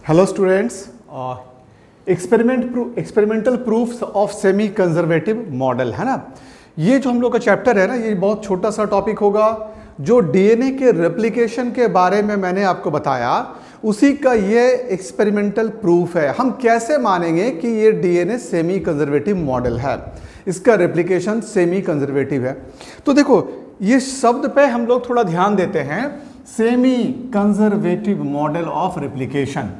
Hello students, experimental proofs of semi conservative model है ना। ये जो हम लोग का चैप्टर है ना, ये बहुत छोटा सा टॉपिक होगा। जो डीएनए के रेप्लिकेशन के बारे में मैंने आपको बताया, उसी का ये एक्सपेरिमेंटल प्रूफ है। हम कैसे मानेंगे कि ये डीएनए सेमी कंजर्वेटिव मॉडल है, इसका रेप्लिकेशन सेमी कंजर्वेटिव है। तो देखो, ये शब्द पे हम लोग थोड़ा ध्यान देते हैं। Semi conservative model of replication,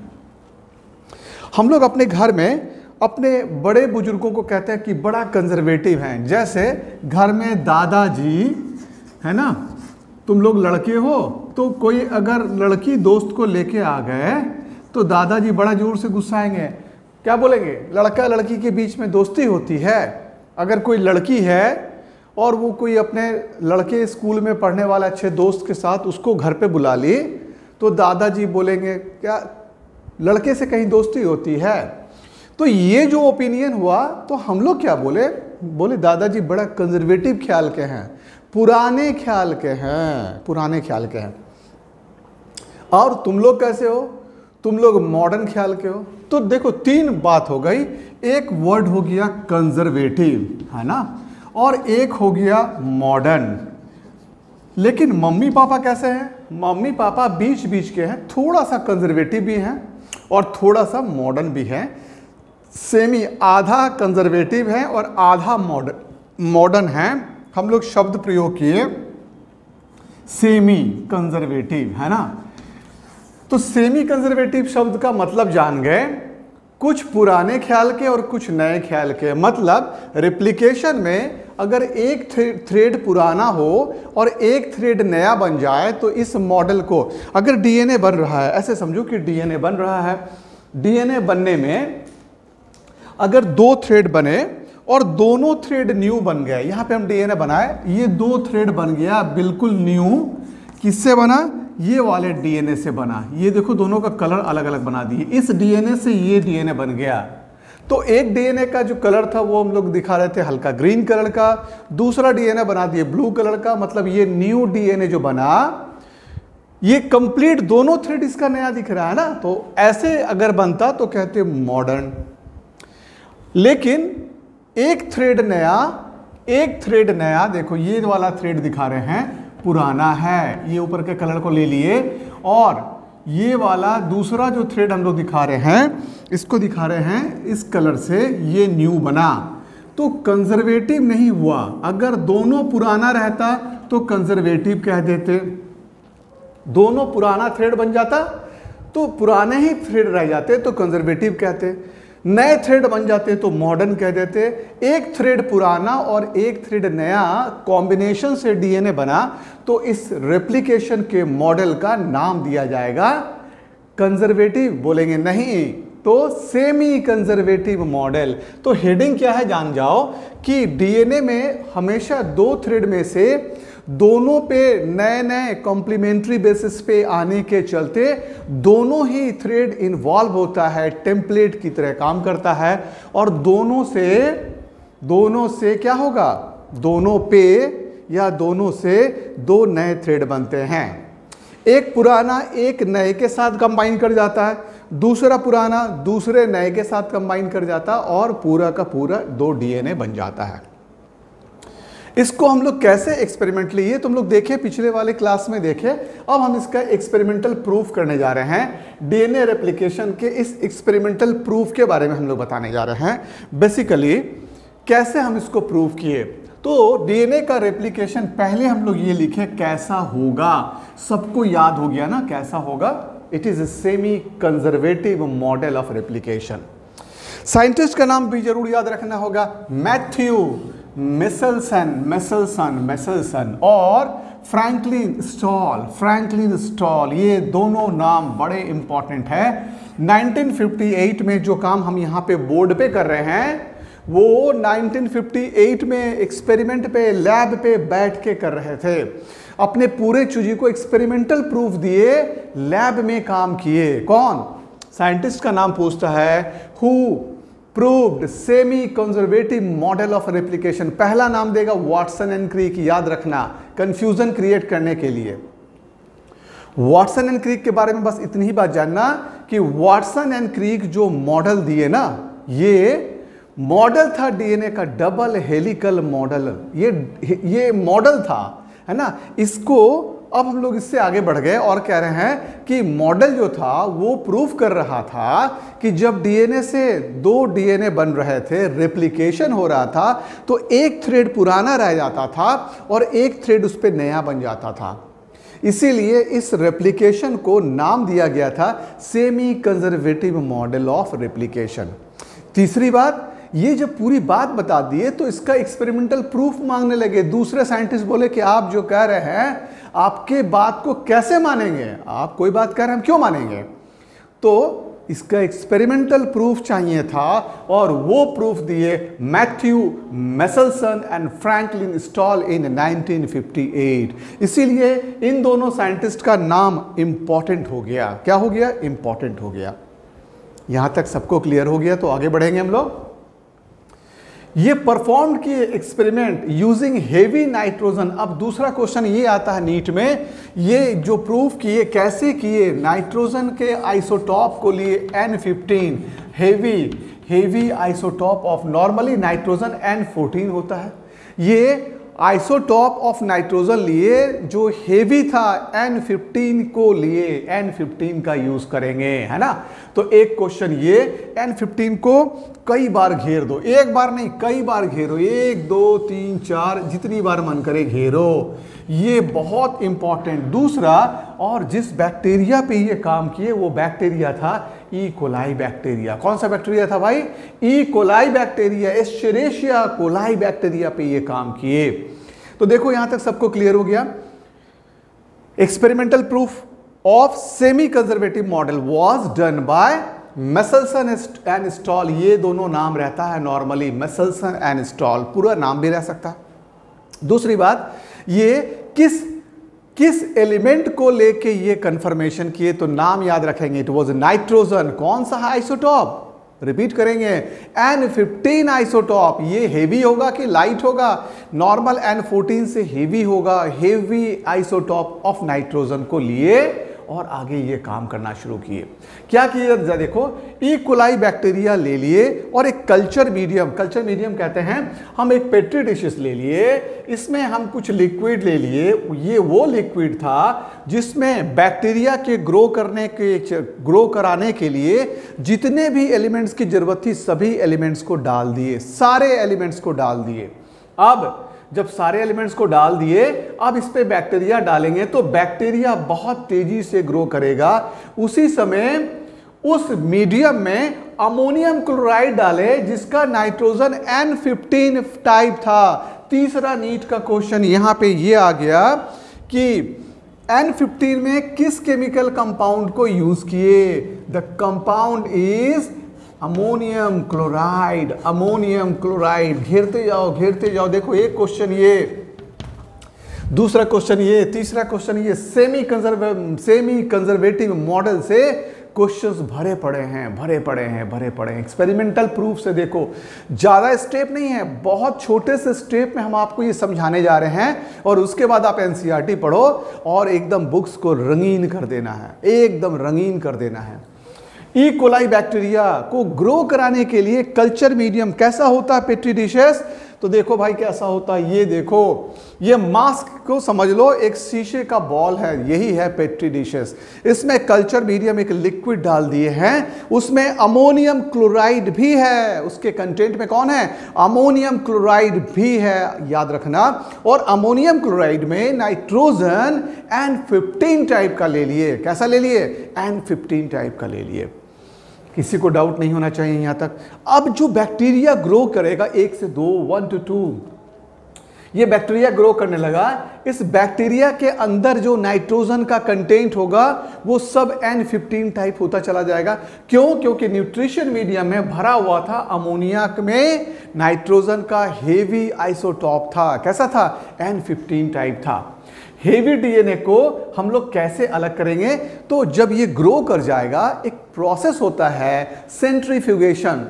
हम लोग अपने घर में अपने बड़े बुजुर्गों को कहते हैं कि बड़ा कंजर्वेटिव हैं। जैसे घर में दादाजी है ना, तुम लोग लड़के हो तो कोई अगर लड़की दोस्त को लेके आ गए तो दादाजी बड़ा जोर से गुस्साएंगे। क्या बोलेंगे? लड़का लड़की के बीच में दोस्ती होती है। अगर कोई लड़की है और वो कोई अपने लड़के स्कूल में पढ़ने वाले अच्छे दोस्त के साथ उसको घर पे बुला ली तो दादाजी बोलेंगे क्या लड़के से कहीं दोस्ती होती है? तो ये जो ओपिनियन हुआ तो हम लोग क्या बोले दादाजी बड़ा कंजर्वेटिव ख्याल के हैं, पुराने ख्याल के हैं, पुराने ख्याल के हैं। और तुम लोग कैसे हो? तुम लोग मॉडर्न ख्याल के हो। तो देखो, तीन बात हो गई। एक वर्ड हो गया कंजर्वेटिव है ना, और एक हो गया मॉडर्न। लेकिन मम्मी पापा कैसे हैं? मम्मी पापा बीच बीच के हैं, थोड़ा सा कंजर्वेटिव भी हैं और थोड़ा सा मॉडर्न भी है। सेमी, आधा कंजर्वेटिव है और आधा मॉडर्न है। हम लोग शब्द प्रयोग किए सेमी कंजर्वेटिव है ना। तो सेमी कंजर्वेटिव शब्द का मतलब जान गए, कुछ पुराने ख्याल के और कुछ नए ख्याल के। मतलब रेप्लिकेशन में अगर एक थ्रेड पुराना हो और एक थ्रेड नया बन जाए तो इस मॉडल को, अगर डीएनए बन रहा है, ऐसे समझो कि डीएनए बन रहा है, डीएनए बनने में अगर दो थ्रेड बने और दोनों थ्रेड न्यू बन गए, यहां पे हम डीएनए बनाए, ये दो थ्रेड बन गया बिल्कुल न्यू। किससे बना? ये वाले डीएनए से बना। ये देखो, दोनों का कलर अलग अलग बना दिए। इस डीएनए से ये डीएनए बन गया। तो एक डीएनए का जो कलर था वो हम लोग दिखा रहे थे हल्का ग्रीन कलर का, दूसरा डीएनए बना दिए ब्लू कलर का। मतलब ये न्यू डीएनए जो बना, ये कंप्लीट दोनों थ्रेड इसका नया दिख रहा है ना। तो ऐसे अगर बनता तो कहते मॉडर्न। लेकिन एक थ्रेड नया, देखो ये वाला थ्रेड दिखा रहे हैं पुराना है, ये ऊपर के कलर को ले लिए, और ये वाला दूसरा जो थ्रेड हम लोग दिखा रहे हैं, इसको दिखा रहे हैं इस कलर से, ये न्यू बना। तो कंजर्वेटिव नहीं हुआ। अगर दोनों पुराना रहता तो कंजर्वेटिव कह देते, दोनों पुराना थ्रेड बन जाता तो पुराने ही थ्रेड रह जाते तो कंजर्वेटिव कहते, नए थ्रेड बन जाते तो मॉडर्न कह देते। एक थ्रेड पुराना और एक थ्रेड नया कॉम्बिनेशन से डीएनए बना तो इस रेप्लिकेशन के मॉडल का नाम दिया जाएगा कंजर्वेटिव। बोलेंगे नहीं तो सेमी कंजर्वेटिव मॉडल। तो हेडिंग क्या है जान जाओ कि डीएनए में हमेशा दो थ्रेड में से दोनों पे नए नए कॉम्प्लीमेंट्री बेसिस पे आने के चलते दोनों ही थ्रेड इन्वॉल्व होता है, टेम्पलेट की तरह काम करता है, और दोनों से क्या होगा? दोनों पे या दोनों से दो नए थ्रेड बनते हैं। एक पुराना एक नए के साथ कंबाइन कर जाता है, दूसरा पुराना दूसरे नए के साथ कंबाइन कर जाता है, और पूरा का पूरा दो डीएनए बन जाता है। इसको हम लोग कैसे एक्सपेरिमेंटली, ये तुम लोग देखे पिछले वाले क्लास में देखे। अब हम इसका एक्सपेरिमेंटल प्रूफ करने जा रहे हैं। डीएनए रेप्लिकेशन के इस एक्सपेरिमेंटल प्रूफ के बारे में हम लोग बताने जा रहे हैं। बेसिकली कैसे हम इसको प्रूफ किए। तो डीएनए का रेप्लिकेशन पहले हम लोग ये लिखे कैसा होगा, सबको याद हो गया ना कैसा होगा। It is a semi conservative model of replication. Scientist का नाम भी जरूर याद रखना होगा, मैथ्यू मेसलसन और फ्रैंकलिन स्टॉल। ये दोनों नाम बड़े इंपॉर्टेंट है। 1958 में जो काम हम यहाँ पे बोर्ड पे कर रहे हैं, वो 1958 में एक्सपेरिमेंट पे लैब पे बैठ के कर रहे थे। अपने पूरे चीज़ को एक्सपेरिमेंटल प्रूफ दिए, लैब में काम किए। कौन? साइंटिस्ट का नाम पूछता है, who proved semi conservative model of replication. पहला नाम देगा वाटसन एंड क्रिक, याद रखना, कंफ्यूजन क्रिएट करने के लिए। वाटसन एंड क्रिक के बारे में बस इतनी ही बात जानना कि वाटसन एंड क्रिक जो मॉडल दिए ना, ये मॉडल था डीएनए का डबल हेलिकल मॉडल, ये मॉडल था, है ना। इसको अब हम लोग इससे आगे बढ़ गए और कह रहे हैं कि मॉडल जो था वो प्रूफ कर रहा था कि जब डीएनए से दो डीएनए बन रहे थे, रेप्लिकेशन हो रहा था, तो एक थ्रेड पुराना रह जाता था और एक थ्रेड उस पर नया बन जाता था। इसीलिए इस रेप्लिकेशन को नाम दिया गया था semi conservative model of replication. तीसरी बात, ये जब पूरी बात बता दिए तो इसका एक्सपेरिमेंटल प्रूफ मांगने लगे। दूसरे साइंटिस्ट बोले कि आप जो कह रहे हैं आपके बात को कैसे मानेंगे, आप कोई बात कह रहे हैं हम क्यों मानेंगे। तो इसका एक्सपेरिमेंटल प्रूफ चाहिए था और वो प्रूफ दिए Matthew Meselson and Franklin Stahl in 1958। इसीलिए इन दोनों साइंटिस्ट का नाम इंपॉर्टेंट हो गया। क्या हो गया? इंपॉर्टेंट हो गया। यहां तक सबको क्लियर हो गया, तो आगे बढ़ेंगे हम लोग। ये परफॉर्म किए एक्सपेरिमेंट यूजिंग हेवी नाइट्रोजन। अब दूसरा क्वेश्चन ये आता है नीट में, ये जो प्रूफ किए कैसे किए, नाइट्रोजन के आइसोटॉप को लिए N15 heavy isotope of, normally nitrogen N14 होता है, ये आइसोटॉप ऑफ नाइट्रोजन लिए जो हेवी था N15 को लिए, N15 का यूज करेंगे, है ना। तो एक क्वेश्चन ये, N15 को कई बार घेर दो, एक बार नहीं कई बार घेरो, 1 2 3 4 जितनी बार मन करे घेरो, ये बहुत इंपॉर्टेंट। दूसरा, और जिस बैक्टीरिया पे ये काम किए वो बैक्टीरिया था ई कोलाई बैक्टीरिया। कौन सा बैक्टीरिया था भाई? E coli bacteria, Escherichia coli bacteria पे ये काम किए। तो देखो यहां तक सबको क्लियर हो गया। Experimental proof of semi conservative model was done by Meselson and stall. ये दोनों नाम रहता है नॉर्मली, मेसेल्सन एंड स्टॉल, पूरा नाम भी रह सकता है। दूसरी बात, ये किस एलिमेंट को लेके ये कंफर्मेशन किए, तो नाम याद रखेंगे, इट वाज नाइट्रोजन। कौन सा आइसोटॉप? रिपीट करेंगे, N15 आइसोटॉप। ये हेवी होगा कि लाइट होगा? नॉर्मल N14 से हेवी होगा, हेवी आइसोटॉप ऑफ नाइट्रोजन को लिए और आगे ये काम करना शुरू किए। क्या किए? देखो, ई कोलाई बैक्टीरिया ले लिए और एक कल्चर मीडियम कहते हैं, हम एक पेट्री डिशेस ले लिए, इसमें हम कुछ लिक्विड ले लिए। ये वो लिक्विड था जिसमें बैक्टीरिया के ग्रो कराने के लिए जितने भी एलिमेंट्स की जरूरत थी सभी एलिमेंट्स को डाल दिए, सारे एलिमेंट्स को डाल दिए। अब जब सारे एलिमेंट्स को डाल दिए, अब इस पे बैक्टीरिया डालेंगे तो बैक्टीरिया बहुत तेजी से ग्रो करेगा। उसी समय उस मीडियम में अमोनियम क्लोराइड डाले जिसका नाइट्रोजन N15 टाइप था। तीसरा नीट का क्वेश्चन यहां पे ये आ गया कि N15 में किस केमिकल कंपाउंड को यूज किए? The compound is ammonium chloride. घेरते जाओ। देखो, एक क्वेश्चन ये, दूसरा क्वेश्चन ये, तीसरा क्वेश्चन ये, सेमी कंजर्वेटिव मॉडल से क्वेश्चंस भरे पड़े हैं। एक्सपेरिमेंटल प्रूफ से देखो, ज्यादा स्टेप नहीं है, बहुत छोटे से स्टेप में हम आपको ये समझाने जा रहे हैं और उसके बाद आप एनसीईआरटी पढ़ो और एकदम बुक्स को रंगीन कर देना है, एकदम रंगीन कर देना है। ई कोलाई बैक्टीरिया को ग्रो कराने के लिए कल्चर मीडियम कैसा होता है? Petri dishes. तो देखो भाई कैसा होता है, ये देखो, ये मास्क को समझ लो, एक शीशे का बॉल है, यही है पेट्री डिशेस। इसमें कल्चर मीडियम एक लिक्विड डाल दिए हैं, उसमें अमोनियम क्लोराइड भी है, उसके कंटेंट में कौन है? अमोनियम क्लोराइड भी है, याद रखना। और अमोनियम क्लोराइड में नाइट्रोजन N15 टाइप का ले लिए। कैसा ले लिए? N15 टाइप का ले लिए। किसी को डाउट नहीं होना चाहिए यहां तक। अब जो बैक्टीरिया ग्रो करेगा 1 से 2, 1 to 2, ये बैक्टीरिया ग्रो करने लगा। इस बैक्टीरिया के अंदर जो नाइट्रोजन का कंटेंट होगा वो सब N15 टाइप होता चला जाएगा। क्यों? क्योंकि न्यूट्रिशन मीडियम में भरा हुआ था अमोनिया में नाइट्रोजन का हेवी आइसोटॉप था। कैसा था? N15 टाइप था। हेवी डीएनए को हम लोग कैसे अलग करेंगे? तो जब ये ग्रो कर जाएगा, एक प्रोसेस होता है सेंट्रीफ्यूगेशन।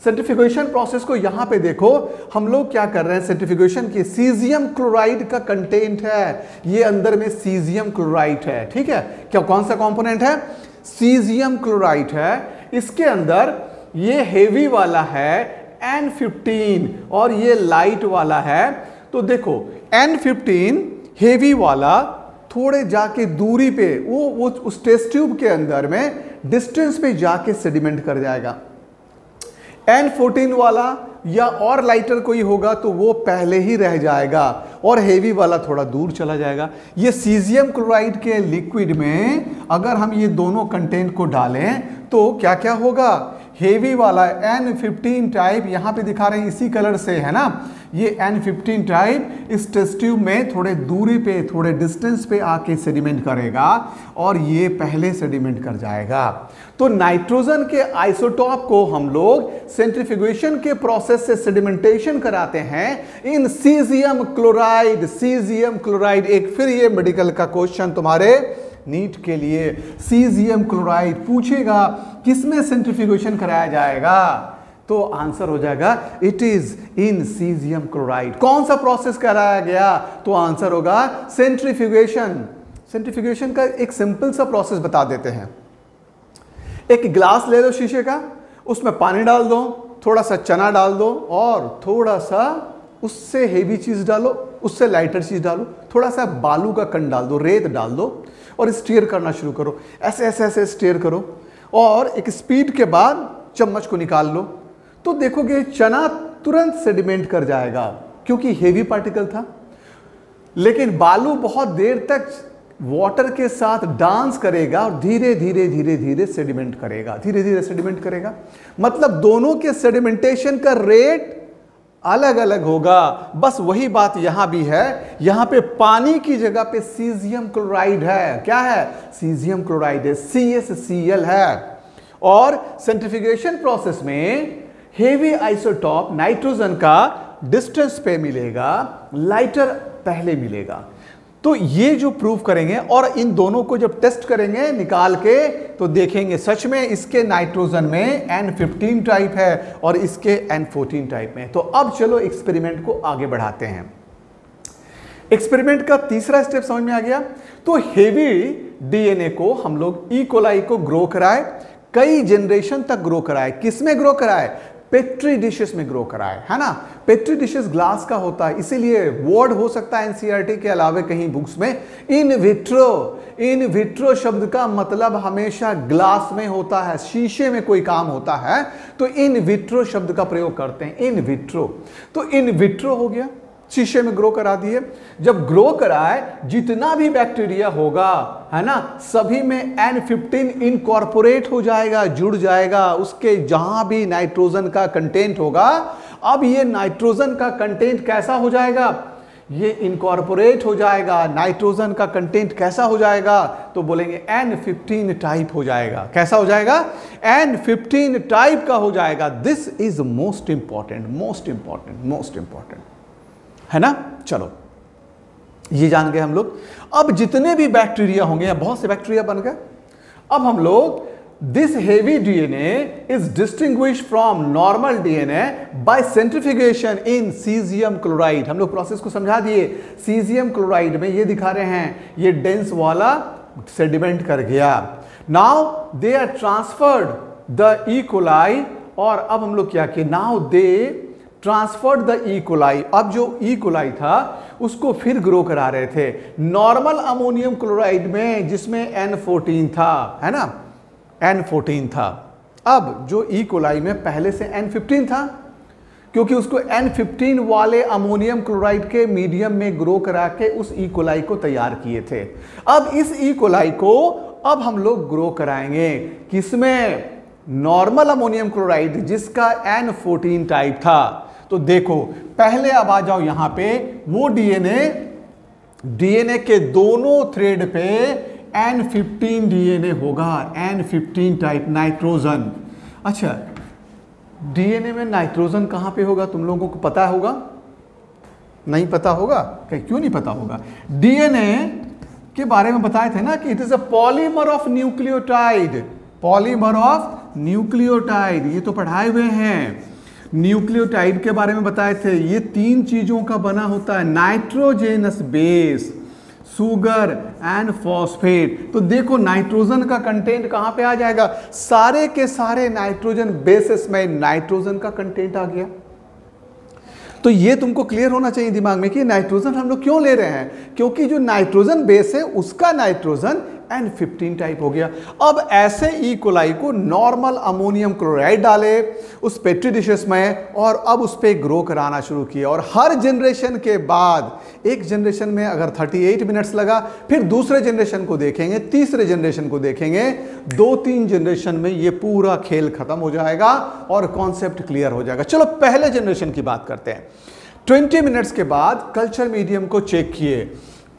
सेंट्रीफ्यूगेशन प्रोसेस को यहां पे देखो, हम लोग क्या कर रहे हैं सेंट्रीफ्यूगेशन की, सीजियम क्लोराइड का कंटेंट है, ये अंदर में सीजियम क्लोराइड है, ठीक है। क्या कौन सा कंपोनेंट है? सीजियम क्लोराइड है, इसके अंदर ये हेवी वाला है N15 और ये लाइट वाला है। तो देखो N15 हेवी वाला थोड़े जाके दूरी पे वो उस टेस्ट ट्यूब के अंदर में डिस्टेंस पे जाके सेडिमेंट कर जाएगा। N14 वाला या और लाइटर कोई होगा तो वो पहले ही रह जाएगा और हेवी वाला थोड़ा दूर चला जाएगा। ये सीजियम क्लोराइड के लिक्विड में अगर हम ये दोनों कंटेंट को डालें तो क्या क्या होगा, हेवी वाला N15 टाइप यहां पे दिखा रहे हैं इसी कलर से, है ना, ये N15 टाइप इस टेस्ट ट्यूब में थोड़े दूरी पे थोड़े डिस्टेंस पे आके सेडिमेंट करेगा और ये पहले सेडिमेंट कर जाएगा। तो नाइट्रोजन के आइसोटॉप को हम लोग सेंट्रीफ्यूगेशन के प्रोसेस से सेडिमेंटेशन कराते हैं इन सीजियम क्लोराइड। सीजियम क्लोराइड एक फिर ये मेडिकल का क्वेश्चन तुम्हारे नीट के लिए, सीजियम क्लोराइड पूछेगा किसमें सेंट्रीफ्यूगेशन कराया जाएगा, तो आंसर हो जाएगा it is in caesium chloride. कौन सा प्रोसेस कराया गया, तो आंसर होगा सेंट्रीफ्यूगेशन। सेंट्रीफ्यूगेशन का एक सिंपल सा प्रोसेस बता देते हैं। एक गिलास ले लो शीशे का, उसमें पानी डाल दो, थोड़ा सा चना डाल दो और थोड़ा सा उससे हेवी चीज डालो, उससे लाइटर चीज डालो, थोड़ा सा बालू का कण डाल दो, रेत डाल दो और स्टीयर करना शुरू करो। ऐसे ऐसे ऐसे स्टीयर करो और एक स्पीड के बाद चम्मच को निकाल लो, तो देखोगे चना तुरंत सेडिमेंट कर जाएगा क्योंकि हेवी पार्टिकल था। लेकिन बालू बहुत देर तक वाटर के साथ डांस करेगा और धीरे धीरे धीरे धीरे सेडिमेंट करेगा, धीरे धीरे सेडिमेंट करेगा। मतलब दोनों के सेडिमेंटेशन का रेट अलग अलग होगा। बस वही बात यहां भी है, यहां पे पानी की जगह पे सीजियम क्लोराइड है। क्या है, सीजियम क्लोराइड है, CaCl है। और सेंट्रीफ्यूगेशन प्रोसेस में हेवी आइसोटॉप नाइट्रोजन का डिस्टेंस पे मिलेगा, लाइटर पहले मिलेगा। तो ये जो प्रूव करेंगे और इन दोनों को जब टेस्ट करेंगे निकाल के तो देखेंगे सच में इसके नाइट्रोजन में N15 टाइप है और इसके N14 टाइप में। तो अब चलो एक्सपेरिमेंट को आगे बढ़ाते हैं। एक्सपेरिमेंट का तीसरा स्टेप समझ में आ गया। तो हेवी डीएनए को हम लोग ई कोलाई को ग्रो कराए, कई जनरेशन तक ग्रो कराए। किसमें ग्रो कराए, पेट्री डिशेस में ग्रो कराए, है ना। पेट्री डिशेस ग्लास का होता है, इसीलिए वर्ड हो सकता है एनसीईआरटी के अलावे कहीं बुक्स में इन विट्रो। इन विट्रो शब्द का मतलब हमेशा ग्लास में होता है, शीशे में कोई काम होता है तो इन विट्रो शब्द का प्रयोग करते हैं, इन विट्रो। तो इन विट्रो हो गया, शीशे में ग्रो करा दिए। जब ग्रो कराए जितना भी बैक्टीरिया होगा, है ना, सभी में N15 इनकॉर्पोरेट हो जाएगा, जुड़ जाएगा। उसके जहां भी नाइट्रोजन का कंटेंट होगा, अब ये नाइट्रोजन का कंटेंट कैसा हो जाएगा, ये इनकॉर्पोरेट हो जाएगा। नाइट्रोजन का कंटेंट कैसा हो जाएगा, तो बोलेंगे N15 टाइप हो जाएगा। कैसा हो जाएगा, N15 टाइप का हो जाएगा। This is most important, most important, most important, है ना। चलो ये जान गए हम लोग। अब जितने भी बैक्टीरिया होंगे, या बहुत से बैक्टीरिया बन गए, अब हम लोग this heavy DNA is distinguish from normal DNA by centrifugation in caesium chloride. हम लोग प्रोसेस को समझा दिए। सीजियम क्लोराइड में ये दिखा रहे हैं, ये डेंस वाला सेडिमेंट कर गया। Now they are transferred the E coli, और अब हम लोग क्या किए, now they transferred the E coli. अब जो ई कोलाई था उसको फिर ग्रो करा रहे थे नॉर्मल अमोनियम क्लोराइड में, जिसमें N14 था, है ना, N14 था। अब जो ई कोलाई में पहले से N15 था, क्योंकि उसको N15 वाले अमोनियम क्लोराइड के मीडियम में ग्रो करा के उस ई कोलाई को तैयार किए थे। अब इस ई कोलाई को अब हम लोग ग्रो कराएंगे किसमें, नॉर्मल अमोनियम क्लोराइड जिसका N14 टाइप था। तो देखो पहले अब आ जाओ यहां पे, वो डीएनए के दोनों थ्रेड पे N15 डीएनए होगा, N15 टाइप नाइट्रोजन। अच्छा, डीएनए में नाइट्रोजन कहां पे होगा, तुम लोगों को पता होगा, नहीं पता होगा, क्यों नहीं पता होगा। डीएनए के बारे में बताए थे ना कि it is a polymer of nucleotide, polymer of nucleotide, ये तो पढ़ाए हुए हैं। न्यूक्लियोटाइड के बारे में बताए थे, ये तीन चीजों का बना होता है, nitrogenous base, sugar and phosphate. तो देखो नाइट्रोजन का कंटेंट कहां पे आ जाएगा, सारे के सारे नाइट्रोजन बेसिस में नाइट्रोजन का कंटेंट आ गया। तो ये तुमको क्लियर होना चाहिए दिमाग में कि नाइट्रोजन हम लोग क्यों ले रहे हैं, क्योंकि जो नाइट्रोजन बेस है उसका नाइट्रोजन N15 टाइप हो गया। अब ऐसे ई कोलाई को नॉर्मल अमोनियम क्लोराइड डाले उस पेट्री डिशेस में और अब उस पर ग्रो कराना शुरू किया। और हर जनरेशन के बाद, एक जनरेशन में अगर 38 मिनट्स लगा, फिर दूसरे जनरेशन को देखेंगे, तीसरे जनरेशन को देखेंगे, 2-3 जनरेशन में ये पूरा खेल खत्म हो जाएगा और कॉन्सेप्ट क्लियर हो जाएगा। चलो पहले जनरेशन की बात करते हैं। 20 मिनट्स के बाद कल्चर मीडियम को चेक किए,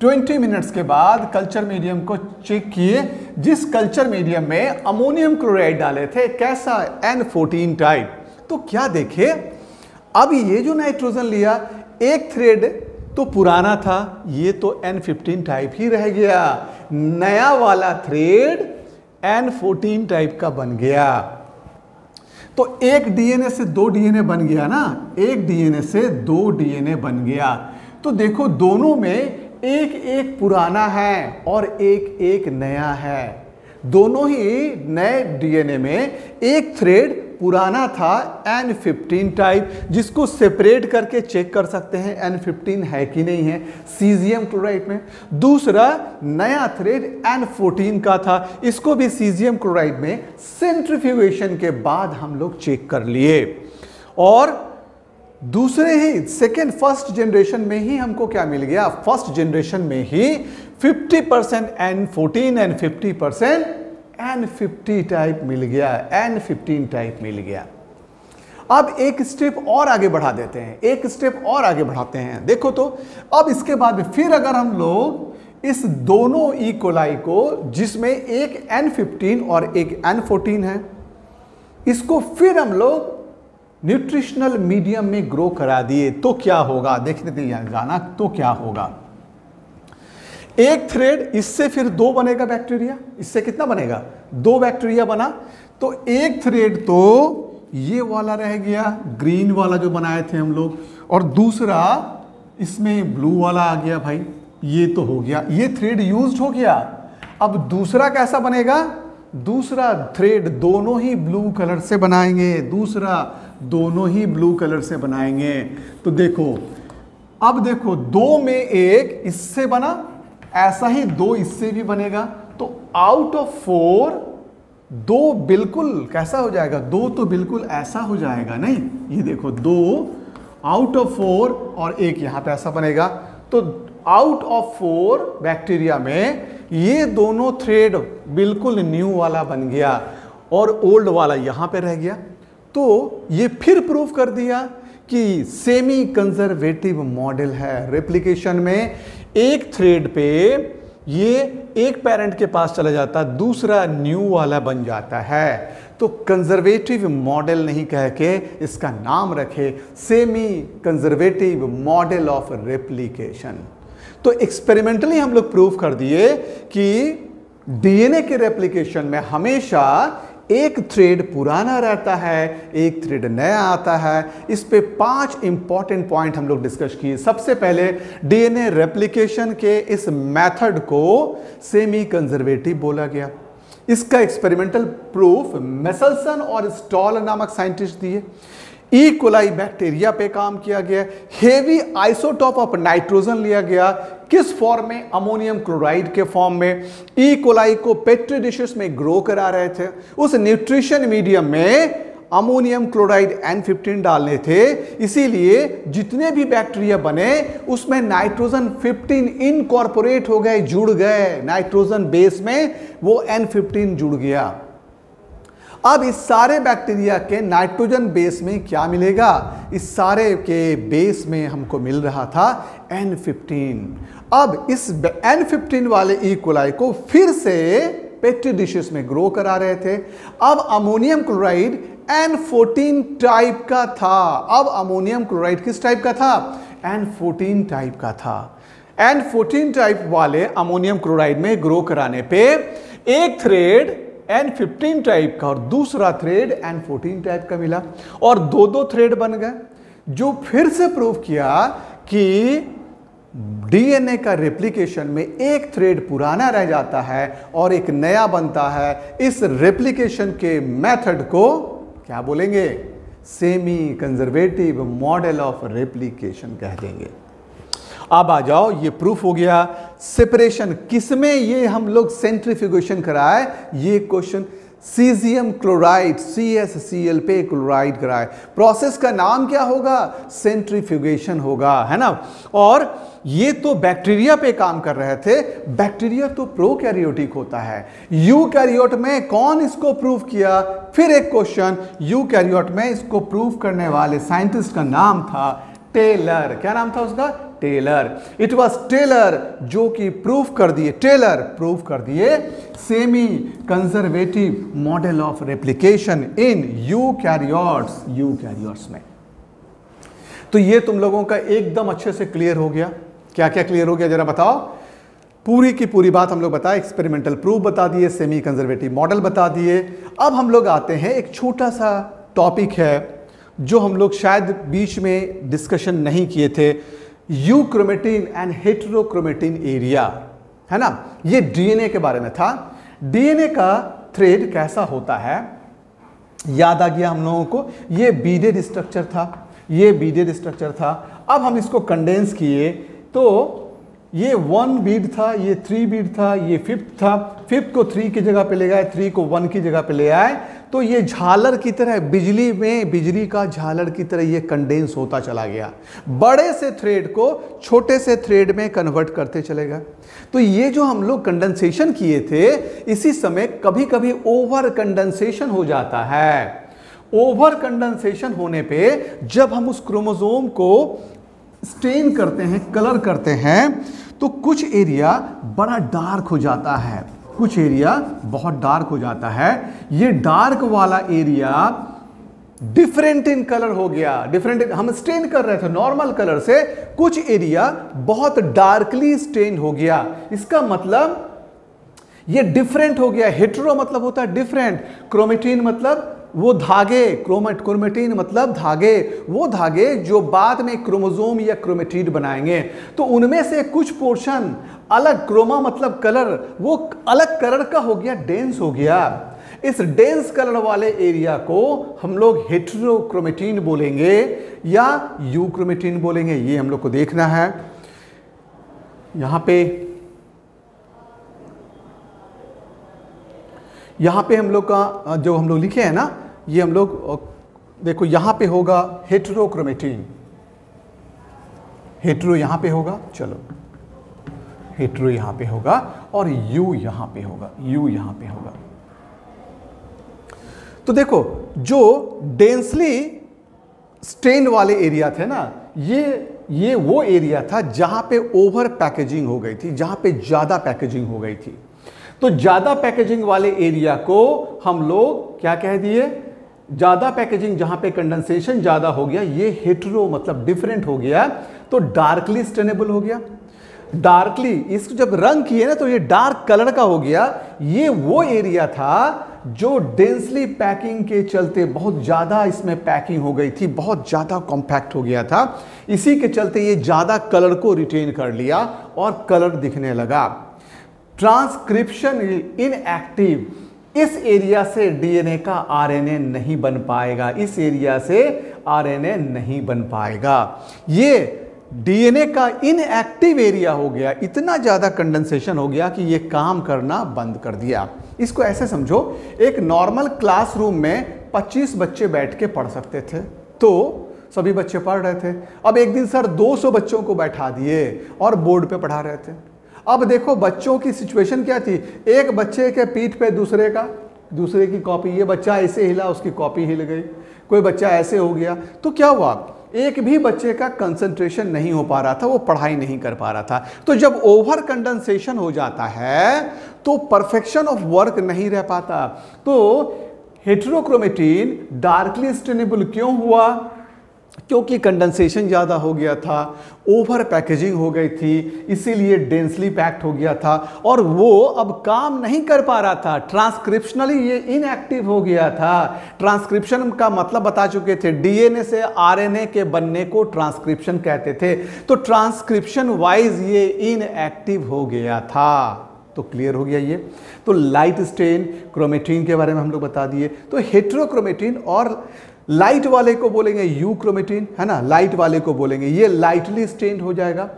20 मिनट्स के बाद कल्चर मीडियम को चेक किए, जिस कल्चर मीडियम में अमोनियम क्लोराइड डाले थे, कैसा, N14 टाइप। तो क्या देखे, अब ये जो नाइट्रोजन लिया, एक थ्रेड तो पुराना था, ये तो N15 टाइप ही रह गया, नया वाला थ्रेड N14 टाइप का बन गया। तो एक डीएनए से 2 डीएनए बन गया ना, एक डीएनए से 2 डीएनए बन गया। तो देखो दोनों में एक एक पुराना है और एक एक नया है। दोनों ही नए डीएनए में एक थ्रेड पुराना था N15 टाइप, जिसको सेपरेट करके चेक कर सकते हैं N15 है कि नहीं है सीजियम क्लोराइड में। दूसरा नया थ्रेड N14 का था, इसको भी सीजियम क्लोराइड में सेंट्रीफ्यूगेशन के बाद हम लोग चेक कर लिए। और दूसरे ही फर्स्ट जनरेशन में ही हमको क्या मिल गया, फर्स्ट जनरेशन में ही 50% N14 एंड 50% N50 टाइप मिल गया, N15 टाइप मिल गया। अब एक स्टेप और आगे बढ़ा देते हैं, एक स्टेप और आगे बढ़ाते हैं। देखो तो अब इसके बाद फिर अगर हम लोग इस दोनों ई कोलाई को, जिसमें एक N15 और एक N14 है, इसको फिर हम लोग न्यूट्रिशनल मीडियम में ग्रो करा दिए, तो क्या होगा, देखने दे जाना, तो क्या होगा। एक थ्रेड, इससे फिर 2 बनेगा बैक्टीरिया, इससे कितना बनेगा, 2 बैक्टीरिया बना। तो एक थ्रेड तो ये वाला रह गया, ग्रीन वाला जो बनाए थे हम लोग, और दूसरा इसमें ब्लू वाला आ गया। भाई ये तो हो गया, ये थ्रेड यूज्ड हो गया। अब दूसरा कैसा बनेगा, दूसरा थ्रेड दोनों ही ब्लू कलर से बनाएंगे, दूसरा दोनों ही ब्लू कलर से बनाएंगे। तो देखो, अब देखो 2 में एक इससे बना, ऐसा ही 2 इससे भी बनेगा। तो आउट ऑफ 4 2 बिल्कुल कैसा हो जाएगा, 2 तो बिल्कुल ऐसा हो जाएगा, नहीं, ये देखो 2 आउट ऑफ 4 और एक यहां पे ऐसा बनेगा। तो आउट ऑफ 4 बैक्टीरिया में ये दोनों थ्रेड बिल्कुल न्यू वाला बन गया और ओल्ड वाला यहां पे रह गया। तो ये फिर प्रूफ कर दिया कि सेमी कंजर्वेटिव मॉडल है। रेप्लिकेशन में एक थ्रेड पे ये एक पेरेंट के पास चला जाता, दूसरा न्यू वाला बन जाता है। तो कंजर्वेटिव मॉडल नहीं कह के इसका नाम रखे semi conservative model of replication. तो एक्सपेरिमेंटली हम लोग प्रूफ कर दिए कि डीएनए के रेप्लिकेशन में हमेशा एक थ्रेड पुराना रहता है, एक थ्रेड नया आता है। इस पे 5 इंपॉर्टेंट पॉइंट हम लोग डिस्कस किए। सबसे पहले डीएनए रेप्लिकेशन के इस मेथड को सेमी कंजर्वेटिव बोला गया। इसका एक्सपेरिमेंटल प्रूफ मेसल्सन और स्टॉल नामक साइंटिस्ट दिए। ई कोलाई बैक्टीरिया पे काम किया गया। हेवी आइसोटोप ऑफ नाइट्रोजन लिया गया, किस फॉर्म में, अमोनियम क्लोराइड के फॉर्म में। ई कोलाई को पेट्री डिशेस में ग्रो करा रहे थे, उस न्यूट्रिशन मीडियम में अमोनियम क्लोराइड N15 डालने थे, इसीलिए जितने भी बैक्टीरिया बने उसमें नाइट्रोजन 15 इनकॉर्पोरेट हो गए, जुड़ गए नाइट्रोजन बेस में, वो N15 जुड़ गया। अब इस सारे बैक्टीरिया के नाइट्रोजन बेस में क्या मिलेगा, इस सारे के बेस में हमको मिल रहा था N15। अब इस N15 वाले ई कोलाई को फिर से पेट्री डिशेस में ग्रो करा रहे थे। अब अमोनियम क्लोराइड N14 टाइप का था। अब अमोनियम क्लोराइड किस टाइप का था, N14 टाइप का था। N14 टाइप वाले अमोनियम क्लोराइड में ग्रो कराने पे एक थ्रेड N15 टाइप का और दूसरा थ्रेड N14 टाइप का मिला और 2-2 थ्रेड बन गए, जो फिर से प्रूव किया कि डीएनए का रेप्लिकेशन में एक थ्रेड पुराना रह जाता है और एक नया बनता है। इस रेप्लिकेशन के मेथड को क्या बोलेंगे? Semi conservative model of replication कह देंगे। अब आ जाओ, ये प्रूफ हो गया। सेपरेशन किसमें ये हम लोग सेंट्रीफ्यूगेशन कराए? ये क्वेश्चन सीजियम क्लोराइड CsCl पे क्लोराइड कराए। प्रोसेस का नाम क्या होगा? सेंट्रीफ्यूगेशन होगा, है ना। और ये तो बैक्टीरिया पे काम कर रहे थे। बैक्टीरिया तो प्रोकैरियोटिक होता है। यूकैरियोट में कौन इसको प्रूव किया? फिर एक क्वेश्चन, यूकैरियोट में इसको प्रूव करने वाले साइंटिस्ट का नाम था टेलर। क्या नाम था उसका? टेलर। इट वॉज टेलर जो कि प्रूफ कर दिए, टेलर प्रूफ कर दिए semi conservative model of replication in eukaryotes में। तो ये तुम लोगों का एकदम अच्छे से क्लियर हो गया। क्या क्या क्लियर हो गया जरा बताओ? पूरी की पूरी बात हम लोग बताए, एक्सपेरिमेंटल प्रूफ बता दिए, सेमी कंजर्वेटिव मॉडल बता दिए। अब हम लोग आते हैं, एक छोटा सा टॉपिक है जो हम लोग शायद बीच में डिस्कशन नहीं किए थे, यूक्रोमेटिन एंड हेटेरोक्रोमेटिन एरिया, है ना। ये डीएनए के बारे में था। डीएनए का थ्रेड कैसा होता है याद आ गया हम लोगों को। ये बीडेड स्ट्रक्चर था, ये बीडेड स्ट्रक्चर था। अब हम इसको कंडेंस किए तो ये 1 बीड था, ये 3 बीड था, ये 5th था। 5th को 3 की जगह पे ले गए, 3 को 1 की जगह पे ले आए। तो ये झालर की तरह, बिजली में बिजली का झालर की तरह ये कंडेंस होता चला गया। बड़े से थ्रेड को छोटे से थ्रेड में कन्वर्ट करते चले गए। तो ये जो हम लोग कंडेंसेशन किए थे, इसी समय कभी कभी ओवर कंडेंसेशन हो जाता है। ओवर कंडेंसेशन होने पे जब हम उस क्रोमोसोम को स्टेन करते हैं, कलर करते हैं, तो कुछ एरिया बड़ा डार्क हो जाता है, कुछ एरिया बहुत डार्क हो जाता है। ये डार्क वाला एरिया डिफरेंट इन कलर हो गया। डिफरेंट, हम स्टेन कर रहे थे नॉर्मल कलर से, कुछ एरिया बहुत डार्कली स्टेन हो गया। इसका मतलब ये डिफरेंट हो गया। हेटेरो मतलब होता है डिफरेंट, क्रोमेटिन मतलब वो धागे, क्रोमेटिन मतलब धागे, वो धागे जो बाद में क्रोमोसोम या क्रोमेटिड बनाएंगे। तो उनमें से कुछ पोर्शन अलग, क्रोमा मतलब कलर, वो अलग कलर का हो गया, डेंस हो गया। इस डेंस कलर वाले एरिया को हम लोग हेटेरोक्रोमेटिन बोलेंगे या यूक्रोमेटिन बोलेंगे। ये हम लोग को देखना है। यहां पे हम लोग का जो हम लोग लिखे हैं ना, ये हम लोग देखो, यहां पे होगा हेटेरोक्रोमेटिन, हेटेरो यहां पे होगा, चलो हेटेरो यहां पे होगा और यू यहां पे होगा, यू यहां पे होगा। तो देखो, जो डेंसली स्टेन वाले एरिया थे ना, ये वो एरिया था जहां पे ओवर पैकेजिंग हो गई थी, जहां पे ज्यादा पैकेजिंग हो गई थी। तो ज्यादा पैकेजिंग वाले एरिया को हम लोग क्या कह दिए? ज्यादा पैकेजिंग, जहां पे कंडेंसेशन ज्यादा हो गया, ये हेटेरो मतलब डिफरेंट हो गया, तो डार्कली स्टेनेबल हो गया। डार्कली, इसको जब रंग किए ना तो ये डार्क कलर का हो गया। ये वो एरिया था जो डेंसली पैकिंग के चलते बहुत ज्यादा इसमें पैकिंग हो गई थी, बहुत ज्यादा कॉम्पैक्ट हो गया था। इसी के चलते ये ज्यादा कलर को रिटेन कर लिया और कलर दिखने लगा। ट्रांसक्रिप्शन इनएक्टिव, इस एरिया से डीएनए का आरएनए नहीं बन पाएगा, इस एरिया से आरएनए नहीं बन पाएगा। ये डीएनए का इनएक्टिव एरिया हो गया, इतना ज्यादा कंडेंसेशन हो गया कि ये काम करना बंद कर दिया। इसको ऐसे समझो, एक नॉर्मल क्लासरूम में 25 बच्चे बैठ के पढ़ सकते थे, तो सभी बच्चे पढ़ रहे थे। अब एक दिन सर 200 बच्चों को बैठा दिए और बोर्ड पे पढ़ा रहे थे। अब देखो बच्चों की सिचुएशन क्या थी, एक बच्चे के पीठ पे दूसरे की कॉपी, ये बच्चा ऐसे हिला, उसकी कॉपी हिल गई, कोई बच्चा ऐसे हो गया। तो क्या हुआ, एक भी बच्चे का कंसंट्रेशन नहीं हो पा रहा था, वो पढ़ाई नहीं कर पा रहा था। तो जब ओवर कंडेंसेशन हो जाता है तो परफेक्शन ऑफ वर्क नहीं रह पाता। तो हेटेरोक्रोमेटिन डार्कली स्टेनेबल क्यों हुआ? क्योंकि कंडेंसेशन ज़्यादा हो गया था, ओवर पैकेजिंग हो गई थी, इसीलिए डेंसली पैक्ड हो गया था और वो अब काम नहीं कर पा रहा था। ट्रांसक्रिप्शनली ये इनएक्टिव हो गया था। ट्रांसक्रिप्शन का मतलब बता चुके थे, डीएनए से आरएनए के बनने को ट्रांसक्रिप्शन कहते थे। तो ट्रांसक्रिप्शन वाइज ये इनएक्टिव हो गया था। तो क्लियर हो गया ये। तो लाइट स्टेन क्रोमेटिन के बारे में हम लोग बता दिए। तो हेटेरोक्रोमेटिन और लाइट वाले को बोलेंगे यूक्रोमेटिन, है ना, लाइट वाले को बोलेंगे ये लाइटली स्टेन्ड हो जाएगा।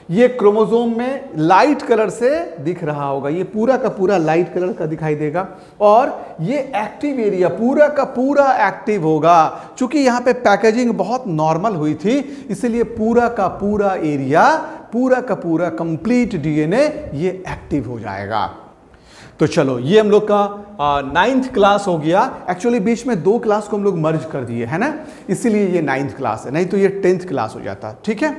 ये क्रोमोसोम में लाइट कलर से दिख रहा होगा, ये पूरा का पूरा लाइट कलर का दिखाई देगा और ये एक्टिव एरिया पूरा का पूरा एक्टिव होगा। चूंकि यहाँ पे पैकेजिंग बहुत नॉर्मल हुई थी, इसलिए पूरा का पूरा एरिया, पूरा का पूरा कंप्लीट डीएनए ये एक्टिव हो जाएगा। तो चलो ये हम लोग का 9th क्लास हो गया। एक्चुअली बीच में 2 क्लास को हम लोग मर्ज कर दिए, है ना, इसीलिए ये 9th क्लास है, नहीं तो ये 10th क्लास हो जाता। ठीक है,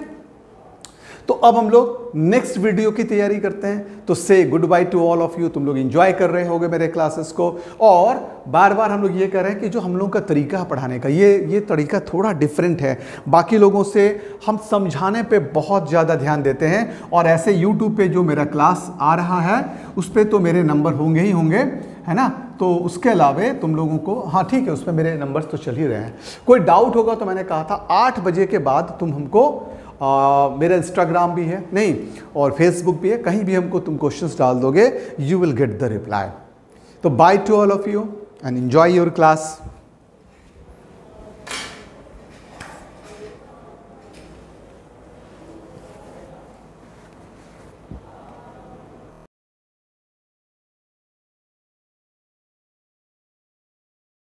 तो अब हम लोग नेक्स्ट वीडियो की तैयारी करते हैं। तो से good bye to all of you. तुम लोग एंजॉय कर रहे होगे मेरे क्लासेस को, और बार बार हम लोग ये कर रहे हैं कि जो हम लोग का तरीका पढ़ाने का ये तरीका थोड़ा डिफरेंट है। बाकी लोगों से हम समझाने पे बहुत ज़्यादा ध्यान देते हैं, और ऐसे यूट्यूब पे जो मेरा क्लास आ रहा है उस पर तो मेरे नंबर होंगे ही होंगे, है ना। तो उसके अलावा तुम लोगों को, हाँ ठीक है, उसमें मेरे नंबर्स तो चल ही रहे हैं। कोई डाउट होगा तो मैंने कहा था 8 बजे के बाद तुम हमको मेरा इंस्टाग्राम भी है, नहीं, और फेसबुक भी है, कहीं भी हमको तुम क्वेश्चंस डाल दोगे, you will get the reply. तो bye to all of you and enjoy your class.